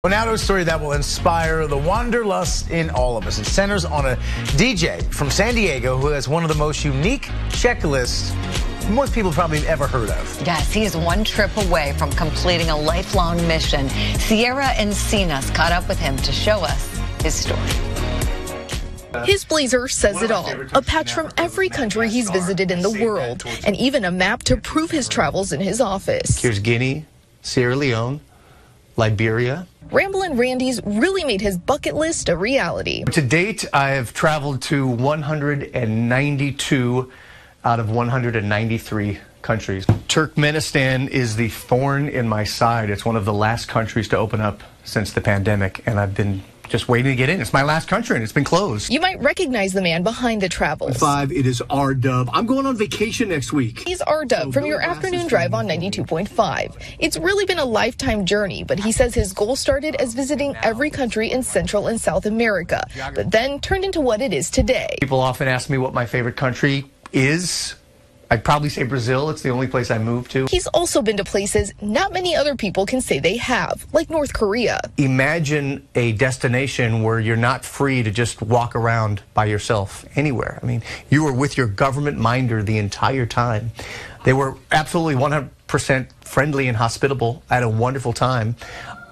Well, now to a story that will inspire the wanderlust in all of us. It centers on a DJ from San Diego who has one of the most unique checklists most people probably have ever heard of. Yes, he is one trip away from completing a lifelong mission. Sierra Encinas caught up with him to show us his story. His blazer says it all, a patch from every country he's visited in the world, and even a map to prove his travels in his office. Here's Guinea, Sierra Leone, Liberia. Ramblin' Randy's really made his bucket list a reality. To date, I have traveled to 192 out of 193 countries. Turkmenistan is the thorn in my side. It's one of the last countries to open up since the pandemic, and I've been just waiting to get in. It's my last country, and it's been closed. You might recognize the man behind the travels. It is R-Dub. I'm going on vacation next week. He's R-Dub from your afternoon drive on 92.5. It's really been a lifetime journey, but he says his goal started as visiting every country in Central and South America, but then turned into what it is today. People often ask me what my favorite country is. I'd probably say Brazil. It's the only place I moved to. He's also been to places not many other people can say they have, like North Korea. Imagine a destination where you're not free to just walk around by yourself anywhere. I mean, you were with your government minder the entire time. They were absolutely 100% friendly and hospitable. I had a wonderful time.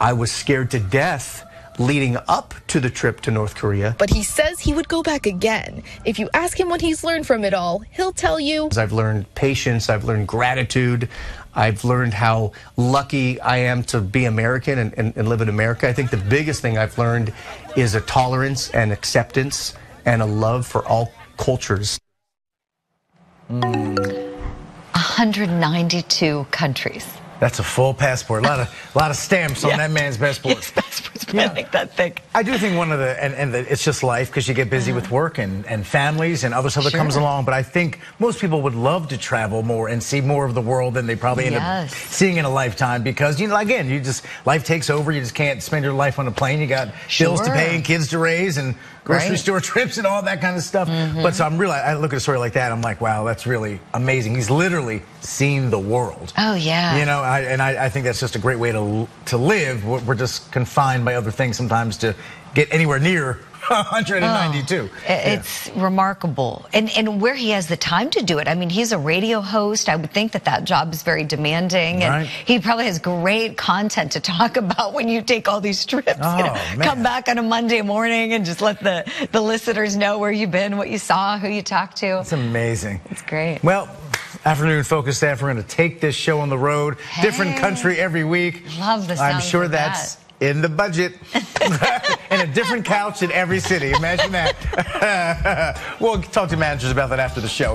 I was scared to death leading up to the trip to North Korea. But he says he would go back again. If you ask him what he's learned from it all, he'll tell you. I've learned patience, I've learned gratitude, I've learned how lucky I am to be American and live in America. I think the biggest thing I've learned is a tolerance and acceptance and a love for all cultures. 192 countries. That's a full passport. A lot of stamps on that man's passport. His passport's like that thick. I do think one of it's just life because you get busy with work and families and other stuff that comes along. But I think most people would love to travel more and see more of the world than they probably end up seeing in a lifetime because, you know, again, life takes over. You just can't spend your life on a plane. You got bills to pay and kids to raise and grocery store trips and all that kind of stuff. But so I look at a story like that, I'm like, wow, that's really amazing. He's literally seen the world. Oh, yeah. You know, I think that's just a great way to live. We're just confined by other things sometimes to get anywhere near 192. It's remarkable. And where he has the time to do it. I mean, he's a radio host. I would think that job is very demanding. And he probably has great content to talk about when you take all these trips. Come back on a Monday morning and just let the listeners know where you've been, what you saw, who you talked to. It's amazing. It's great. Well, Afternoon Focus staff, we're going to take this show on the road. Different country every week. Love the sound. I'm sure that's in the budget. And a different couch in every city. Imagine that. We'll talk to managers about that after the show.